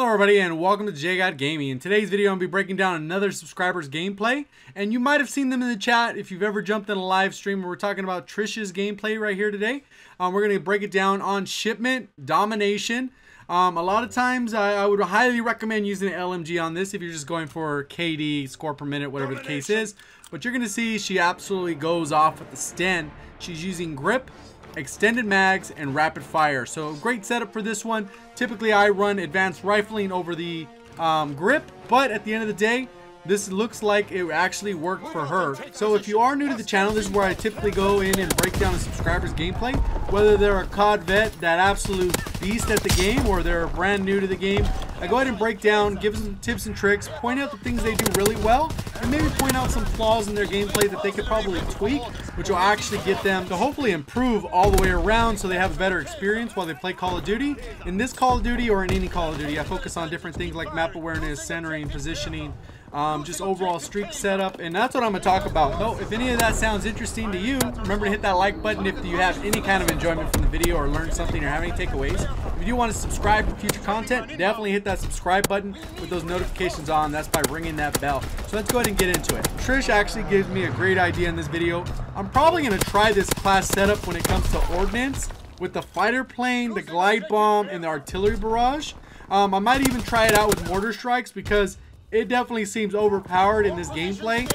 Hello everybody and welcome to JGod Gaming. In today's video I'm going to be breaking down another subscriber's gameplay, and you might have seen them in the chat if you've ever jumped in a live stream. We're talking about Trish's gameplay right here today. We're going to break it down on shipment, domination. A lot of times I would highly recommend using an LMG on this if you're just going for KD, score per minute, whatever the case is. But you're going to see she absolutely goes off with the Sten. She's using grip, extended mags, and rapid fire. So great setup for this one. Typically I run advanced rifling over the grip, but at the end of the day this looks like it actually worked for her. So if you are new to the channel, this is where I typically go in and break down a subscriber's gameplay, whether they're a COD vet, that absolute beast at the game, or they're brand new to the game. I go ahead and break down, give some tips and tricks, point out the things they do really well, and maybe point out some flaws in their gameplay that they could probably tweak, which will actually get them to hopefully improve all the way around so they have a better experience while they play Call of Duty. In this Call of Duty or in any Call of Duty, I focus on different things like map awareness, centering, positioning, just overall streak setup, and that's what I'm going to talk about. So if any of that sounds interesting to you, remember to hit that like button if you have any kind of enjoyment from the video or learn something or have any takeaways. If you do want to subscribe for future content, definitely hit that subscribe button with those notifications on. That's by ringing that bell. So let's go ahead and get into it. Trish actually gives me a great idea in this video. I'm probably going to try this class setup when it comes to ordnance with the fighter plane, the glide bomb, and the artillery barrage. I might even try it out with mortar strikes because it definitely seems overpowered in this gameplay.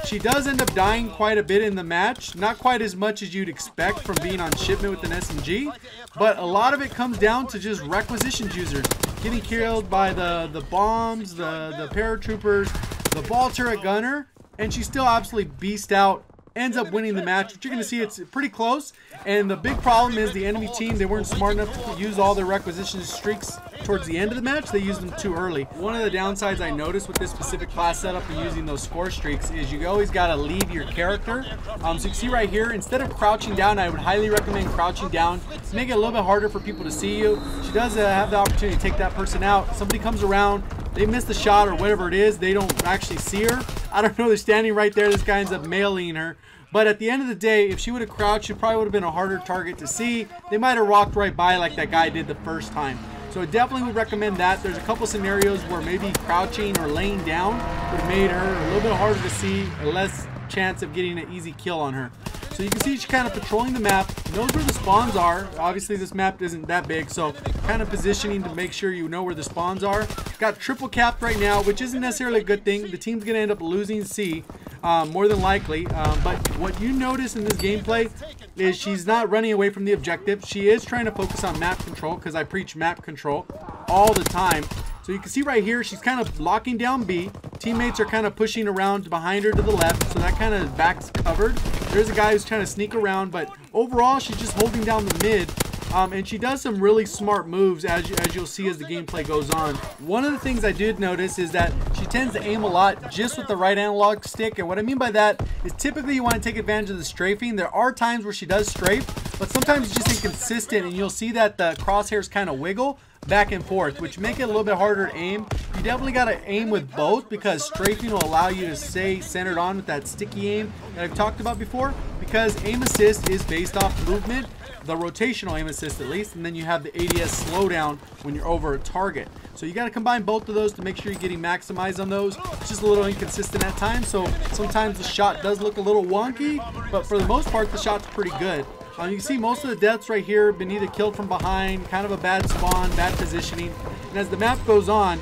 She does end up dying quite a bit in the match, not quite as much as you'd expect from being on shipment with an SMG, but a lot of it comes down to just requisitions users getting killed by the bombs, the paratroopers, the ball turret gunner, and she still absolutely beast out, ends up winning the match. But you're going to see it's pretty close, and the big problem is the enemy team, they weren't smart enough to use all their requisition streaks towards the end of the match. They used them too early. One of the downsides I noticed with this specific class setup and using those score streaks is you always got to leave your character. So you can see right here, instead of crouching down, I would highly recommend crouching down to make it a little bit harder for people to see you. She does have the opportunity to take that person out. Somebody comes around, they miss the shot or whatever it is, they don't actually see her. I don't know, they're standing right there, this guy ends up meleeing her. But at the end of the day, if she would have crouched, it probably would have been a harder target to see. They might have walked right by like that guy did the first time. So I definitely would recommend that. There's a couple scenarios where maybe crouching or laying down would have made her a little bit harder to see, a less chance of getting an easy kill on her. So you can see she's kind of patrolling the map, knows where the spawns are. Obviously this map isn't that big, so kind of positioning to make sure you know where the spawns are. Got triple capped right now, which isn't necessarily a good thing. The team's going to end up losing C. More than likely, but what you notice in this gameplay is she's not running away from the objective. She is trying to focus on map control, because I preach map control all the time. So you can see right here, she's kind of locking down B. Teammates are kind of pushing around behind her to the left, so that kind of back's covered. There's a guy who's trying to sneak around, but overall she's just holding down the mid. And she does some really smart moves as you'll see as the gameplay goes on. One of the things I did notice is that she tends to aim a lot just with the right analog stick, and what I mean by that is typically you want to take advantage of the strafing. There are times where she does strafe, but sometimes it's just inconsistent, and you'll see that the crosshairs kind of wiggle back and forth, which make it a little bit harder to aim. You definitely got to aim with both, because strafing will allow you to stay centered on with that sticky aim that I've talked about before, because aim assist is based off movement, the rotational aim assist at least, and then you have the ADS slowdown when you're over a target. So you got to combine both of those to make sure you're getting maximized on those. It's just a little inconsistent at times, so sometimes the shot does look a little wonky, but for the most part the shot's pretty good. You can see most of the deaths right here have been either killed from behind, kind of a bad spawn, bad positioning, and as the map goes on,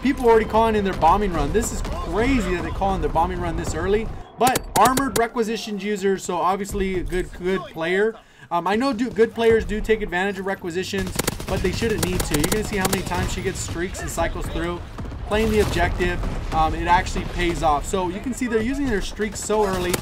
people are already calling in their bombing run. This is crazy that they call in their bombing run this early, but armored requisitions users, so obviously a good player. I know good players do take advantage of requisitions, but they shouldn't need to. You're going to see how many times she gets streaks and cycles through. Playing the objective, it actually pays off. So you can see they're using their streaks so early.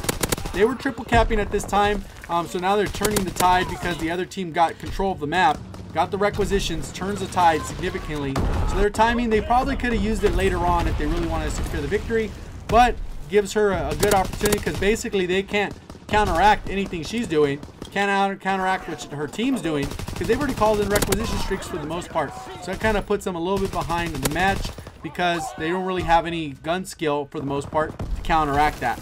They were triple capping at this time, so now they're turning the tide because the other team got control of the map. Got the requisitions, turns the tide significantly. So their timing, they probably could have used it later on if they really wanted to secure the victory, but gives her a good opportunity because basically they can't counteract anything she's doing. Can't counteract what her team's doing because they've already called in requisition streaks for the most part. So that kind of puts them a little bit behind in the match because they don't really have any gun skill for the most part to counteract that.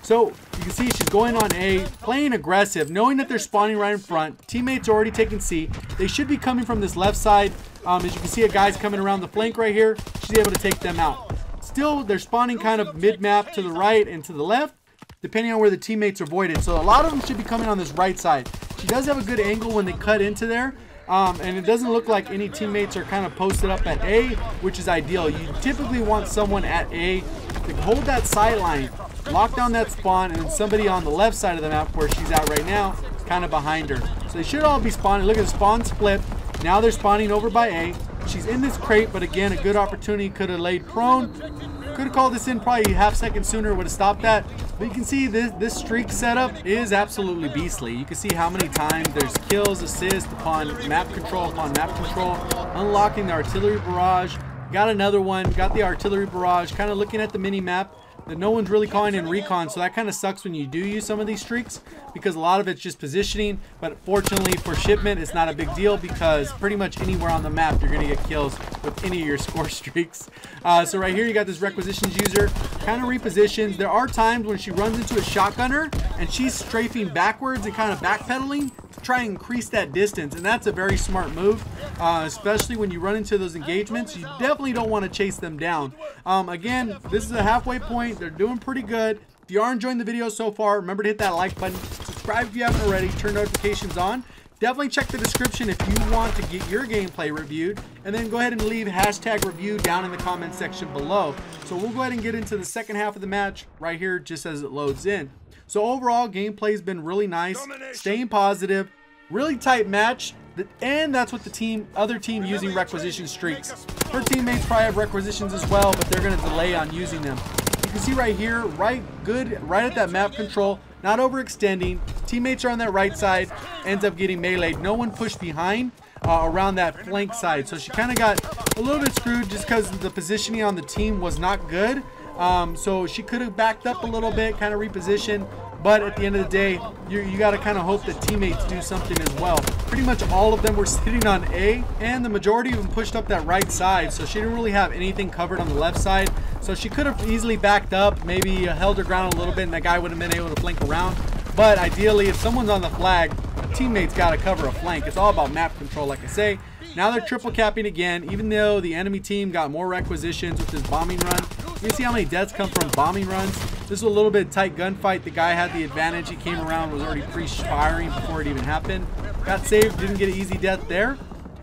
So you can see she's going on A, playing aggressive, knowing that they're spawning right in front. Teammates are already taking C. They should be coming from this left side. As you can see, a guy's coming around the flank right here. She's able to take them out. Still, they're spawning kind of mid-map to the right and to the left, depending on where the teammates are voided. So a lot of them should be coming on this right side. She does have a good angle when they cut into there. And it doesn't look like any teammates are kind of posted up at A, which is ideal. You typically want someone at A to hold that sideline, lock down that spawn, and then somebody on the left side of the map where she's at right now, kind of behind her. So they should all be spawning. Look at the spawn split. Now they're spawning over by A. She's in this crate, but again, a good opportunity. Could have laid prone. Could have called this in probably half second sooner, would have stopped that. But you can see this streak setup is absolutely beastly. You can see how many times there's kills, assists upon map control, unlocking the artillery barrage. Got another one, got the artillery barrage, kind of looking at the mini map. That no one's really calling in recon, so that kind of sucks when you do use some of these streaks, because a lot of it's just positioning. But fortunately for shipment, it's not a big deal, because pretty much anywhere on the map you're going to get kills with any of your score streaks. So right here you got this requisitions user, kind of repositions. There are times when she runs into a shotgunner and she's strafing backwards and kind of backpedaling to try and increase that distance, and that's a very smart move, especially when you run into those engagements. You definitely don't want to chase them down. Again, this is a halfway point. They're doing pretty good. If you are enjoying the video so far, remember to hit that like button, subscribe if you haven't already, turn notifications on. Definitely check the description if you want to get your gameplay reviewed, and then go ahead and leave #review down in the comment section below. So we'll go ahead and get into the second half of the match right here just as it loads in. So overall, gameplay has been really nice, staying positive, really tight match, and that's what the other team using requisition streaks. Her teammates probably have requisitions as well, but they're going to delay on using them. You can see right here, right at that map control, not overextending. Teammates are on that right side, ends up getting meleeed. No one pushed behind around that flank side, so she kind of got a little bit screwed just because the positioning on the team was not good. So she could have backed up a little bit, kind of repositioned. But at the end of the day, you got to kind of hope that teammates do something as well. Pretty much all of them were sitting on A, and the majority of them pushed up that right side, so she didn't really have anything covered on the left side. So she could have easily backed up, maybe held her ground a little bit, and that guy would have been able to flank around. But ideally, if someone's on the flag, teammates got to cover a flank. It's all about map control, like I say. Now they're triple capping again, even though the enemy team got more requisitions with this bombing run. You can see how many deaths come from bombing runs. This was a little bit tight gunfight. The guy had the advantage. He came around, was already pre-firing before it even happened. Got saved, didn't get an easy death there.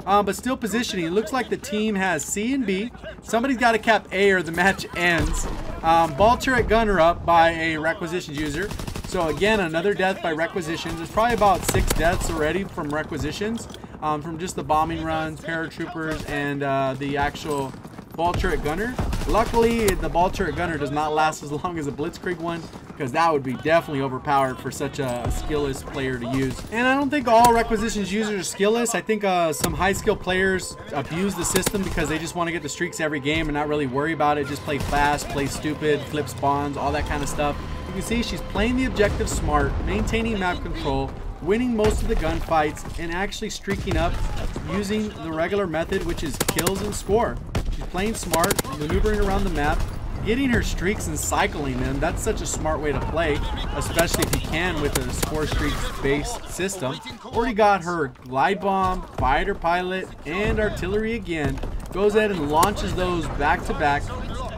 But still positioning. It looks like the team has C and B. Somebody's got to cap A or the match ends. Ball turret gunner up by a requisitions user. So again, another death by requisitions. There's probably about 6 deaths already from requisitions. From just the bombing runs, paratroopers, and the actual ball turret gunner. Luckily, the ball turret gunner does not last as long as a blitzkrieg one, because that would be definitely overpowered for such a skillless player to use. And I don't think all requisitions users are skillless. I think some high skill players abuse the system because they just want to get the streaks every game and not really worry about it. Just play fast, play stupid, flip spawns, all that kind of stuff. You can see she's playing the objective smart, maintaining map control, winning most of the gunfights, and actually streaking up using the regular method, which is kills and score. She's playing smart, maneuvering around the map, getting her streaks and cycling them. That's such a smart way to play, especially if you can with a score streaks based system. Already got her glide bomb, fighter pilot, and artillery again. Goes ahead and launches those back to back,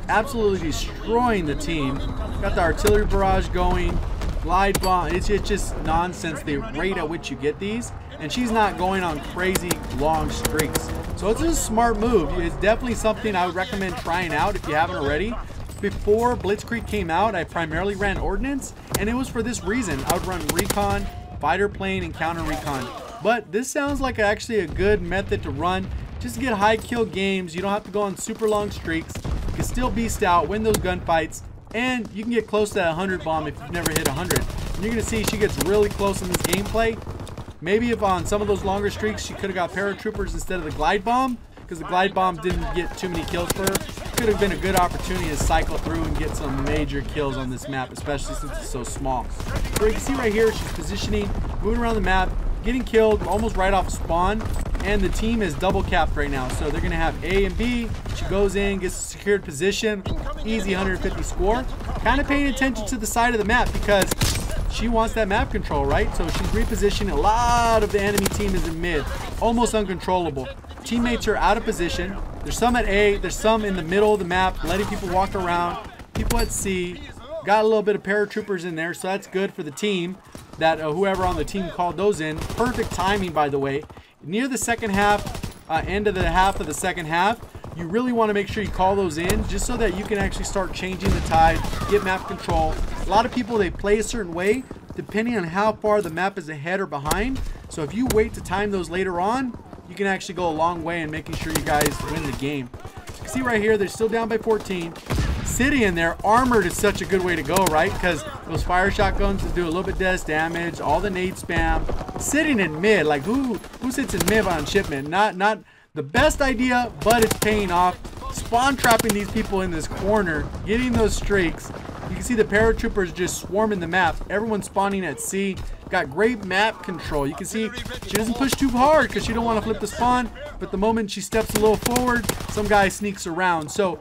absolutely destroying the team. Got the artillery barrage going, glide bomb. It's just nonsense the rate at which you get these, and she's not going on crazy long streaks. So it's a smart move. It's definitely something I would recommend trying out if you haven't already. Before Blitzkrieg came out, I primarily ran Ordnance, and it was for this reason. I would run recon, fighter plane, and counter recon. But this sounds like actually a good method to run just to get high kill games. You don't have to go on super long streaks. You can still beast out, win those gunfights, and you can get close to that 100 bomb if you've never hit 100. And you're going to see she gets really close in this gameplay. Maybe if on some of those longer streaks she could have got paratroopers instead of the glide bomb, because the glide bomb didn't get too many kills for her. Could have been a good opportunity to cycle through and get some major kills on this map, especially since it's so small. So you can see right here she's positioning, moving around the map, getting killed almost right off spawn. and the team is double capped right now. So they're going to have A and B. She goes in, gets a secured position, easy 150 score. Kind of paying attention to the side of the map because she wants that map control, right? So she's repositioning. A lot of the enemy team is in mid, almost uncontrollable. Teammates are out of position. There's some at A, there's some in the middle of the map, letting people walk around. People at C. Got a little bit of paratroopers in there, so that's good for the team. That whoever on the team called those in. Perfect timing, by the way. Near the second half, end of the half of the second half, you really want to make sure you call those in just so that you can actually start changing the tide, get map control. A lot of people, they play a certain way depending on how far the map is ahead or behind. So if you wait to time those later on, you can actually go a long way in making sure you guys win the game. You can see right here, they're still down by 14. Sitting in there, armored is such a good way to go, right? Because those fire shotguns do a little bit less damage, all the nade spam. Sitting in mid, like who sits in mid on shipment? Not the best idea, but it's paying off. Spawn trapping these people in this corner, getting those streaks. You can see the paratroopers just swarming the map. Everyone's spawning at C. Got great map control. You can see she doesn't push too hard because she don't want to flip the spawn. But the moment she steps a little forward, some guy sneaks around. So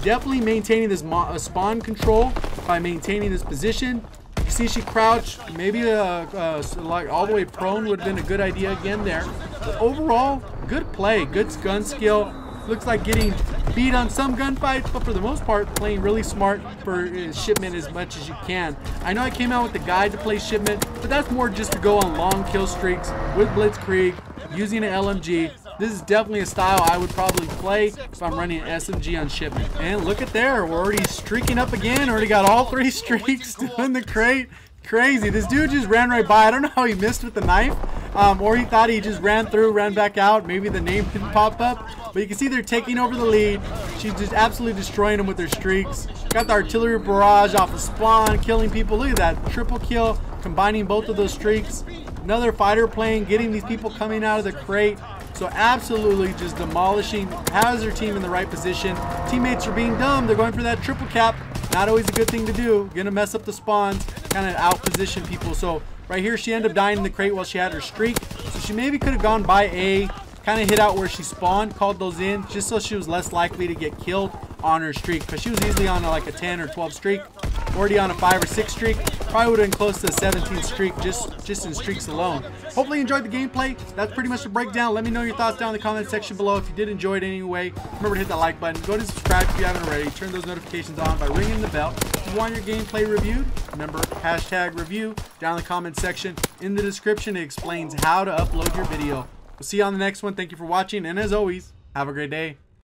definitely maintaining this spawn control by maintaining this position. You can see she crouched. Maybe like all the way prone would have been a good idea again there. But overall, good play, good gun skill. Looks like getting beat on some gunfights, but for the most part, playing really smart for shipment as much as you can. I know I came out with the guide to play shipment, but that's more just to go on long kill streaks with Blitzkrieg, using an LMG. This is definitely a style I would probably play if I'm running an SMG on shipment. And look at there, we're already streaking up again. Already got all 3 streaks in the crate. Crazy. This dude just ran right by. I don't know how he missed with the knife. Or he thought he just ran through, ran back out. Maybe the name didn't pop up. But you can see they're taking over the lead. She's just absolutely destroying them with their streaks. Got the artillery barrage off the spawn, killing people. Look at that. Triple kill, combining both of those streaks. Another fighter plane, getting these people coming out of the crate. So absolutely just demolishing, has their team in the right position. Teammates are being dumb. They're going for that triple cap. Not always a good thing to do. Gonna mess up the spawns, kind of out-position people. So right here, she ended up dying in the crate while she had her streak. So she maybe could have gone by A, kind of hit out where she spawned, called those in, just so she was less likely to get killed on her streak. Because she was easily on like a 10 or 12 streak. Already on a 5 or 6 streak. Probably would have been close to a 17 streak just in streaks alone. Hopefully you enjoyed the gameplay. That's pretty much the breakdown. Let me know your thoughts down in the comment section below. If you did enjoy it anyway, remember to hit that like button. Go to subscribe if you haven't already. Turn those notifications on by ringing the bell. If you want your gameplay reviewed, remember #review down in the comment section. In the description, it explains how to upload your video. We'll see you on the next one. Thank you for watching, and as always, have a great day.